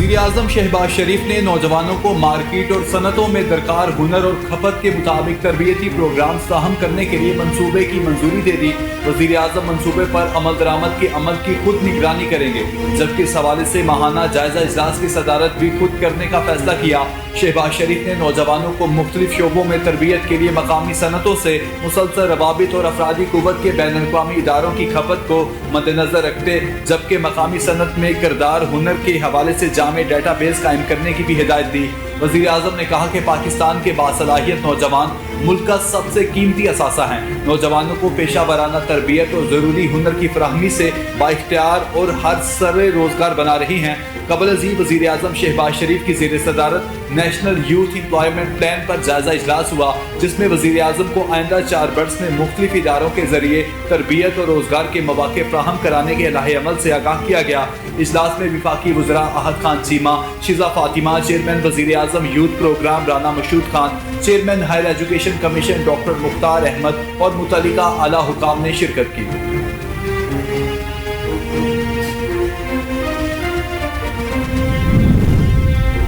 वज़ीर आज़म शहबाज शरीफ ने नौजवानों को मार्केट और सनतों में दरकार हुनर और खपत के मुताबिक तरबियती प्रोग्राम फराहम करने के लिए मंसूबे की मंजूरी दे दी। वज़ीर आज़म मंसूबे पर अमल दरामद के अमल की खुद निगरानी करेंगे, जबकि इस हवाले से माहाना जायजा इजलास की सदारत भी खुद करने का फैसला किया। शहबाज शरीफ ने नौजवानों को मुख्तलिफ शोबों में तरबियत के लिए मकामी सनतों से मुसलसल रवाबित और अफरादी कुव्वत के बैन अक़वामी इदारों की खपत को मद्देनजर रखते, जबकि मकामी सनत में किरदार हुनर के हवाले से जामे डाटा बेस कायम करने की भी हिदायत दी। वज़ीर आज़म ने कहा कि पाकिस्तान के बासलाहियत नौजवान मुल्क का सबसे कीमती असासा हैं। नौजवानों को पेशा वराना तरबियत और ज़रूरी हुनर की फराहमी से बाइख्तियार और हर सरे रोज़गार बना रही हैं। कबल अज़ीं वज़ीर आज़म शहबाज शरीफ की ज़ेर सदारत नेशनल यूथ एम्प्लॉयमेंट प्लान पर जायजा इजलास हुआ, जिसमें वज़ीर आज़म को आइंदा 4 बरस में मुख्तलिफ इदारों के ज़रिए तरबियत और रोज़गार के मौक़े फ्राहम कराने के लाहे अमल से आगाह किया गया। इजलास में वफाकी वज़रा अहद खान चीमा, शिज़ा फातिमा, चेयरमैन वज़ीर आज़म youth program Rana Masood Khan, chairman higher education commission doctor Mukhtar Ahmed और मुतल्लिका आला हुकाम ने शिरकत की।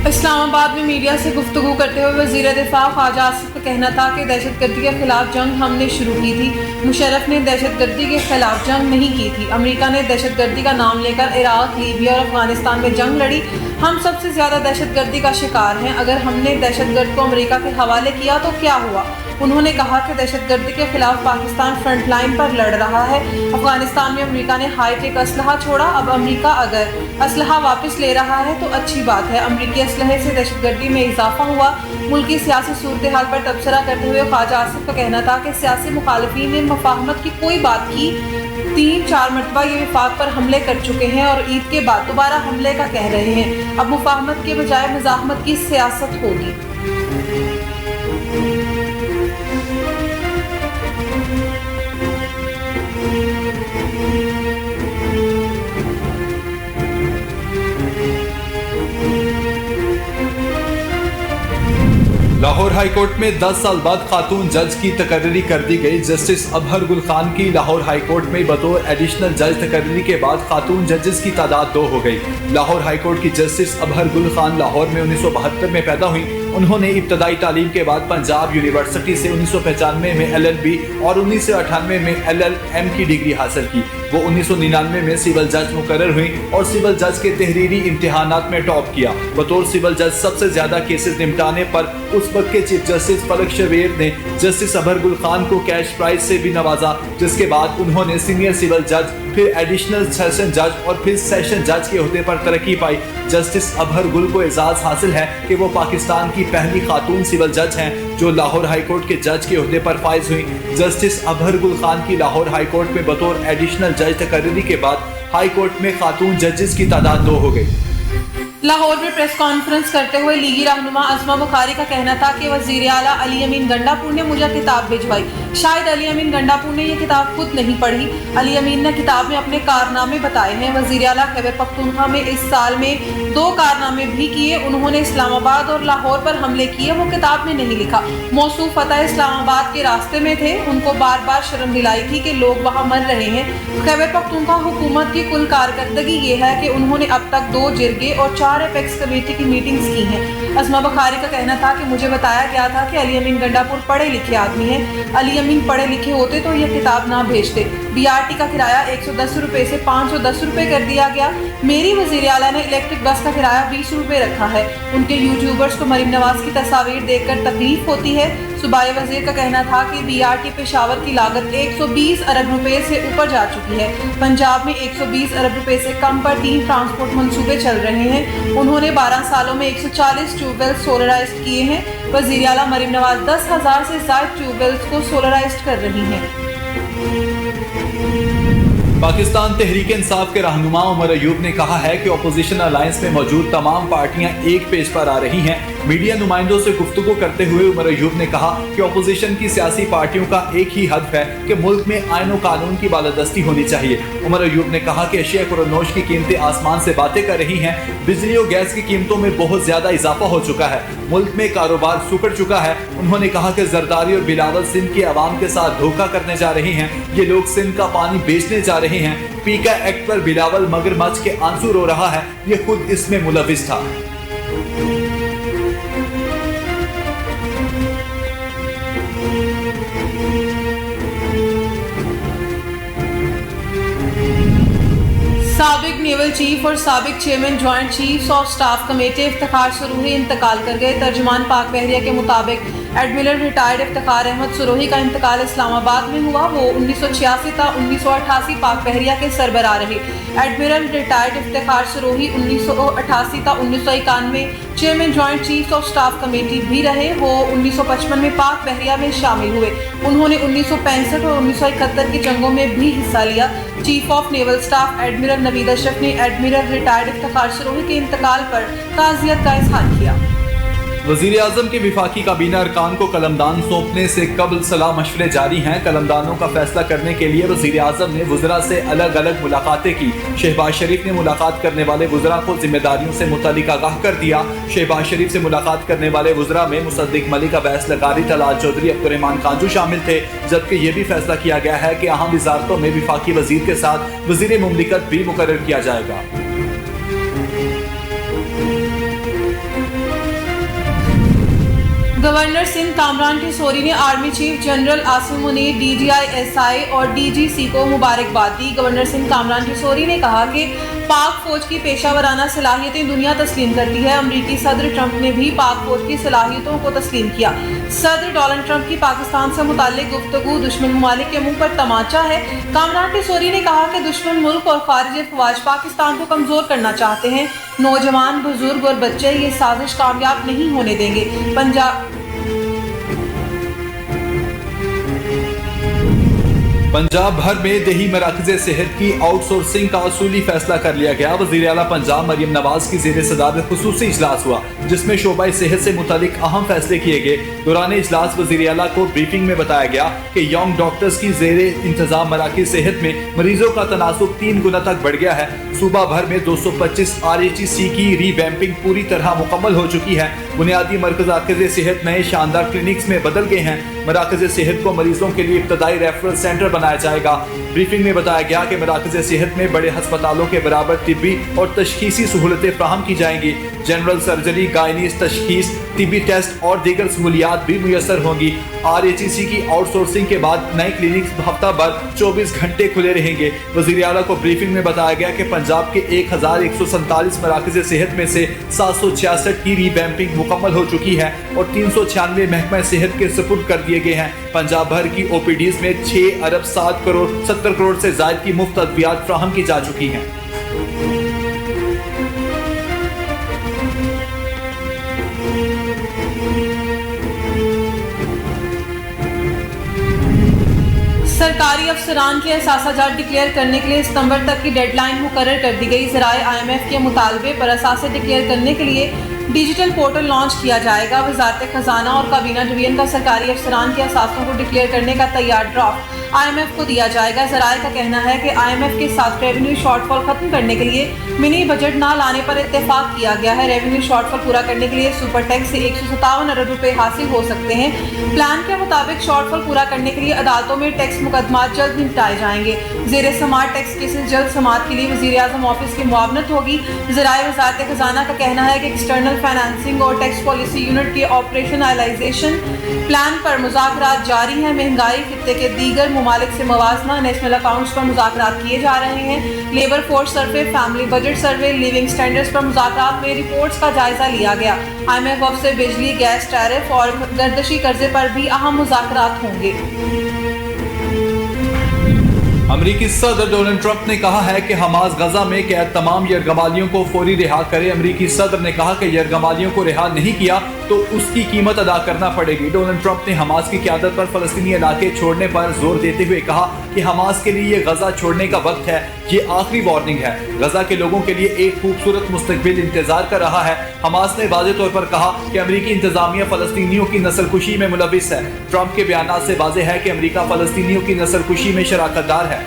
इस्लामाबाद में मीडिया से गुफ्तगू करते हुए वज़ीर दिफा ख्वाजा आसिफ का कहना था कि दहशतगर्दी के खिलाफ जंग हमने शुरू की थी। मुशर्रफ ने दहशतगर्दी के खिलाफ जंग नहीं की थी। अमेरिका ने दहशतगर्दी का नाम लेकर इराक, लीबिया और अफगानिस्तान में जंग लड़ी। हम सबसे ज़्यादा दहशतगर्दी का शिकार हैं। अगर हमने दहशतगर्द को अमेरिका के हवाले किया तो क्या हुआ? उन्होंने कहा कि दहशतगर्दी के खिलाफ पाकिस्तान फ्रंट लाइन पर लड़ रहा है। अफगानिस्तान में अमेरिका ने हाईटेक असलहा छोड़ा। अब अमेरिका अगर असलहा वापस ले रहा है तो अच्छी बात है। अमेरिकी असलहे से दहशतगर्दी में इजाफा हुआ। मुल्क की सियासी सूरत हाल पर तबसरा करते हुए ख्वाजा आसिफ का कहना था कि सियासी मुखालिफिन ने मुफाहमत की कोई बात की, 3-4 मरतबा ये विफाक पर हमले कर चुके हैं और ईद के बाद दोबारा हमले का कह रहे हैं। अब मुफाहमत के बजाय मुज़ाहमत की सियासत होगी। लाहौर हाई कोर्ट में 10 साल बाद खातून जज की तकर्री कर दी गई। जस्टिस अबहर गुल खान की लाहौर हाई कोर्ट में बतौर एडिशनल जज तकर्री के बाद खातून जजेस की तादाद 2 हो गई। लाहौर हाई कोर्ट की जस्टिस अबहर गुल खान लाहौर में 1972 में पैदा हुई। उन्होंने इब्तदाई तालीम के बाद पंजाब यूनिवर्सिटी से 1995 में LLB और 1998 में LLM की डिग्री हासिल की। वो 1999 में सिविल जज मुकर्रर हुई और सिविल जज के तहरीरी इम्तिहानात में टॉप किया। बतौर सिविल जज सबसे ज्यादा केसेस निपटाने पर उस वक्त के चीफ जस्टिस फलक शबीर ने जस्टिस अबहर गुल खान को कैश प्राइज से भी नवाजा, जिसके बाद उन्होंने सीनियर सिविल जज, फिर एडिशनल सेशन जज और फिर सेशन जज के ओहदे पर तरक्की पाई। जस्टिस अबहर गुल को एजाज हासिल है कि वो पाकिस्तान की पहली खातून सिविल जज हैं जो लाहौर हाई कोर्ट के जज के ओहदे पर फाइज हुई। जस्टिस अबहर गुल खान की लाहौर हाई कोर्ट में बतौर एडिशनल जज तकर्री के बाद हाई कोर्ट में खातून जजेस की तादाद 2 हो गई। लाहौर में प्रेस कॉन्फ्रेंस करते हुए लीगी रहनुमा अज़मा बुखारी का कहना था कि वज़ीर आला अली अमीन गंडापुर ने मुझे किताब भिजवाई। शायद अली अमीन गंडापुर ने ये किताब खुद नहीं पढ़ी। अली अमीन ने किताब में अपने कारनामे बताए हैं। वज़ीर आला खैबर पख्तूनख्वा में इस साल में 2 कारनामे भी किए। उन्होंने इस्लामाबाद और लाहौर पर हमले किए, वो किताब में नहीं लिखा। मौसूफ फतह इस्लामाबाद के रास्ते में थे। उनको बार बार शर्म दिलाई थी कि लोग वहाँ मर रहे हैं। खैबर पख्तूनख्वा हुकूमत की कुल कारकर्दगी ये है कि उन्होंने अब तक 2 जिरगे और 4 एपेक्स कमेटी की मीटिंग्स की हैं। अज़मा बुखारी का कहना था कि मुझे बताया गया था कि अली अमीन गंडापुर पढ़े लिखे आदमी हैं। अली अमीन पढ़े लिखे होते तो यह किताब ना भेजते। BRT का किराया 110 रुपये से 510 रुपये कर दिया गया। मेरी वज़ीर आला ने इलेक्ट्रिक बस का किराया 20 रुपये रखा है। उनके यूट्यूबर्स को मरीम नवाज की तस्वीर देखकर तकलीफ होती है। सूबाई वज़ीर का कहना था कि BRT पेशावर की लागत 120 अरब रुपए से ऊपर जा चुकी है। पंजाब में 120 अरब रुपए से कम पर 3 ट्रांसपोर्ट मंसूबे चल रहे हैं। उन्होंने 12 सालों में 140 ट्यूबवेल सोलराइज्ड किए हैं। वज़ीर आला मरीम नवाज 10,000 से ज़ायद ट्यूबवेल्स को सोलराइज्ड कर रही हैं। पाकिस्तान तहरीक इंसाफ के रहनुमा उमर अयूब ने कहा है कि अपोजिशन अलायंस में मौजूद तमाम पार्टियां एक पेज पर आ रही हैं। मीडिया नुमाइंदों से गुफ्तगू करते हुए उमर अयूब ने कहा कि अपोजिशन की सियासी पार्टियों का एक ही हदफ है कि मुल्क में आईन और कानून की बालादस्ती होनी चाहिए। उमर अयूब ने कहा कि अशिया खुर्रनोश की कीमतें आसमान से बातें कर रही हैं, बिजली और गैस की कीमतों में बहुत ज्यादा इजाफा हो चुका है, मुल्क में कारोबार सुकड़ चुका है। उन्होंने कहा कि जरदारी और बिलावल सिंध के अवाम के साथ धोखा करने जा रहे हैं, ये लोग सिंध का पानी बेचने जा रहे हैं। पीका एक्ट पर बिलावल मगरमच्छ के आंसू रो रहा है, ये खुद इसमें मुलविस था। साबिक नेवल चीफ और साबिक chairman joint chiefs of staff committee Iftikhar Sirohey इंतकाल कर गए। तर्जुमान पाक बहरिया के मुताबिक एडमिरल रिटायर्ड इफ्तिखार अहमद सुरूही का इंतकाल इस्लामाबाद में हुआ। वो 1986 था 1988 पाक बहरिया के सरबराह रहे। एडमिरल रिटायर्ड इफ्तिखार सुरूही 1988 था 1991 chairman joint chiefs of staff committee भी रहे। वो 1955 में पाक बहरिया में शामिल हुए। उन्होंने 1965 और 1971 की जंगों में भी हिस्सा लिया। Chief of naval staff admiral Naveed Ashraf ने एडमिरल रिटायर्ड इफ्तिखार सुरूही के इंतकाल पर ताज़ियत का इजहार किया। वज़ीर आज़म के विफाकी काबीना अरकान को कलमदान सौंपने से कबल सलाह मशवरे जारी हैं। कलमदानों का फैसला करने के लिए वज़ीर आज़म ने वज़रा से अलग अलग मुलाकातें की। शहबाज शरीफ ने मुलाकात करने वाले वज़रा को जिम्मेदारियों से मुतल्लिक आगाह कर दिया। शहबाज शरीफ से मुलाकात करने वाले वज़रा में मुसद्दिक मलिक, अवैस लगारी, तलाल चौधरी, अब्दुर्रहमान कांजू शामिल थे। जबकि ये भी फैसला किया गया है कि अहम वज़ारतों में विफाकी वज़ीर के साथ वज़ीर मुमलिकत भी मुकर्रर किया जाएगा। गवर्नर सिंध कामरान टिसोरी ने army chief general Asim Munir, DGI-SI और DGC को मुबारकबाद दी। गवर्नर सिंध कामरान टिसोरी ने कहा कि पाक फौज की पेशावराना सलाहियतें दुनिया तस्लीम करती है। अमरीकी सदर ट्रंप ने भी पाक फौज की सलाहियतों को तस्लीम किया। सदर डोनाल्ड ट्रंप की पाकिस्तान से मुताल्लिक गुफ्तगू दुश्मन ममालिक के मुंह पर तमाचा है। कामरान टिसोरी ने कहा कि दुश्मन मुल्क और खारिजी अफवाज पाकिस्तान को कमजोर करना चाहते हैं। नौजवान, बुजुर्ग और बच्चे ये साजिश कामयाब नहीं होने देंगे। पंजाब भर में देही मराकज़े सेहत की आउटसोर्सिंग का असूली फैसला कर लिया गया। वज़ीर आला पंजाब मरियम नवाज की ज़ेर सदारत खुसूसी इजलास हुआ, जिसमें शोबा सेहत से मुतालिक अहम फैसले किए गए। दौरान इजलास वज़ीर आला को ब्रीफिंग में बताया गया कि यंग डॉक्टर्स की ज़ेर इंतजाम मराकज़ सेहत में मरीजों का तनासुब 3 गुना तक बढ़ गया है। सूबा भर में 225 RHC की रीवैम्पिंग पूरी तरह मुकम्मल हो चुकी है। बुनियादी मरकज़ सेहत नए शानदार क्लिनिक्स में बदल गए हैं। मराकज़ सेहत को मरीजों के लिए इब्तदाई रेफरल सेंटर बनाया जाएगा। ब्रीफिंग में बताया गया कि मराकज़ सेहत में बड़े अस्पतालों के बराबर तिब्बी और तशखीसी सहूलतें फ्राहम की जाएंगी। जनरल सर्जरी, गायनीज तशखीस, तिब्बी टेस्ट और दीगर सहूलियात भी मुयसर होंगी। RHC की आउटसोर्सिंग के बाद नए क्लिनिक्स हफ्ता भर 24 घंटे खुले रहेंगे। वज़ीर आला को ब्रीफिंग में बताया गया कि पंजाब के 1147 मराकज़ सेहत में से 766 की रीवैम्पिंग मुकम्मल हो चुकी है और 396 महकमा सेहत के सुपुर्द कर दिए गए हैं। पंजाब भर की OPDs में 6 अरब 7 करोड़ 70 करोड़ से ज़ायद की मुफ्त अद्वियात फ्राहम की जा चुकी हैं। सरकारी अफसरान के असासा-जात डिक्लेयर करने के लिए सितंबर तक की डेडलाइन मुकर्रर कर दी गई। ज़राए IMF के मुतालबे पर असासे डिक्लेयर करने के लिए डिजिटल पोर्टल लॉन्च किया जाएगा। वजारत खजाना और काबीना डिवीजन का सरकारी अफसरान के असासों को डिक्लेयर करने का तैयार ड्राफ्ट IMF को दिया जाएगा। ज़राए का कहना है कि IMF के साथ रेवेन्यू शॉर्टफॉल खत्म करने के लिए मिनी बजट ना लाने पर इत्तेफाक किया गया है। रेवेन्यू शॉर्टफॉल पूरा करने के लिए सुपर टैक्स से 157 अरब रुपए हासिल हो सकते हैं। प्लान के मुताबिक शॉर्टफॉल पूरा करने के लिए अदालतों में टैक्स मुकदमात जल्द निपटाए जाएंगे। जेर समाअत टैक्स केसेस जल्द समाअत के लिए वज़ीर आज़म ऑफिस की मुआवनत होगी। ज़राए वज़ारत खजाना का कहना है कि एक्सटर्नल फाइनेंसिंग और टैक्स पॉलिसी यूनिट के ऑपरेशनलाइजेशन प्लान पर मुज़ाकरात जारी हैं। महंगाई, खित्ते के दीगर ममालिक से मवाजना, नेशनल अकाउंट्स पर मुज़ाकरात किए जा रहे हैं। Labour force survey, family budget survey, living standards पर मुज़ाकरात में रिपोर्ट्स का जायजा लिया गया। IMF से बिजली, गैस टैरिफ और गर्दशी कर्जे पर भी अहम मुज़ाकरात होंगे। امریکی صدر ڈونلڈ ٹرمپ نے کہا ہے کہ حماس غزہ میں قید تمام یرغمالیوں کو فوری رہا کرے۔ امریکی صدر نے کہا کہ یرغمالیوں کو رہا نہیں کیا تو اس کی قیمت ادا کرنا پڑے گی۔ ڈونلڈ ٹرمپ نے حماس کی قیادت پر فلسطینی علاقے چھوڑنے پر زور دیتے ہوئے کہا کہ حماس کے لیے یہ غزہ چھوڑنے کا وقت ہے، یہ آخری وارننگ ہے۔ غزہ کے لوگوں کے لیے ایک خوبصورت مستقبل انتظار کر رہا ہے۔ حماس نے واضح طور پر کہا کہ امریکی انتظامیہ فلسطینیوں کی نسل کشی میں ملوث ہے۔ ٹرمپ کے بیانات سے واضح ہے کہ امریکہ فلسطینیوں کی نسل کشی میں شراکت دار ہے۔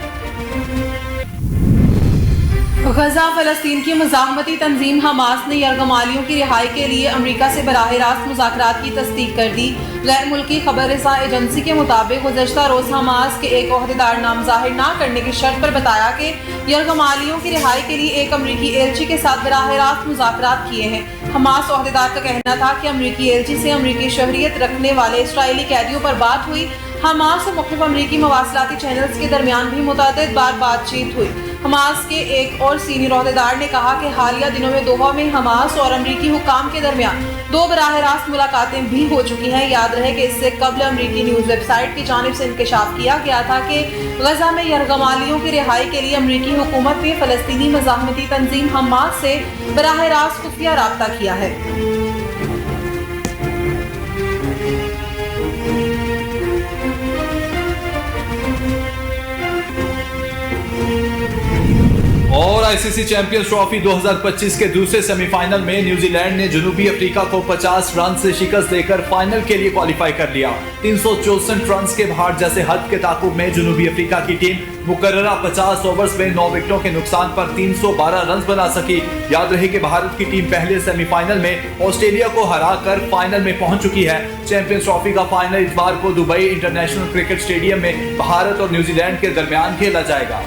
غزہ فلسطین کی مزاحمتی تنظیم حماس نے یرغمالیوں کی رہائی کے لیے امریکہ سے براہ راست مذاکرات کی تصدیق کر دی۔ غیر ملکی خبر رساں ایجنسی کے مطابق گزشتہ روز حماس کے ایک عہدیدار نام ظاہر نہ کرنے کی شرط پر بتایا کہ یرغمالیوں کی رہائی کے لیے ایک امریکی ایلچی کے ساتھ براہ راست مذاکرات کیے ہیں۔ حماس عہدیدار کا کہنا تھا کہ امریکی ایلچی سے امریکی شہریت رکھنے والے اسرائیلی قیدیوں پر بات ہوئی۔ حماس اور مختلف امریکی مواصلاتی چینلز کے درمیان بھی متعدد بار بات چیت ہوئی۔ حماس کے ایک اور سینئر عہدیدار نے کہا کہ حالیہ دنوں میں دوحہ میں حماس اور امریکی حکام کے درمیان 2 براہ راست ملاقاتیں بھی ہو چکی ہیں۔ یاد رہے کہ اس سے قبل امریکی نیوز ویب سائٹ کی جانب سے انکشاف کیا گیا تھا کہ غزہ میں یرغمالیوں کی رہائی کے لیے امریکی حکومت نے فلسطینی مزاحمتی تنظیم حماس سے براہ راست خفیہ رابطہ کیا ہے۔ اور آئی سی سی چیمپئنز ٹرافی 2025 کے دوسرے سیمی فائنل میں نیوزی لینڈ نے جنوبی افریقہ کو 50 رن سے شکست دے کر فائنل کے لیے کوالیفائی کر لیا۔ 364 رنز کے بھارت جیسے حد کے تعاقب میں جنوبی افریقہ کی ٹیم مقررہ 50 اوورز میں 9 وکٹوں کے نقصان پر 312 رنز بنا سکی۔ یاد رہے کہ بھارت کی ٹیم پہلے سیمی فائنل میں آسٹریلیا کو ہرا کر فائنل میں پہنچ چکی ہے۔ چیمپئنز ٹرافی کا فائنل اتوار کو دبئی انٹرنیشنل کرکٹ اسٹیڈیم میں بھارت اور نیوزی لینڈ کے درمیان کھیلا جائے گا۔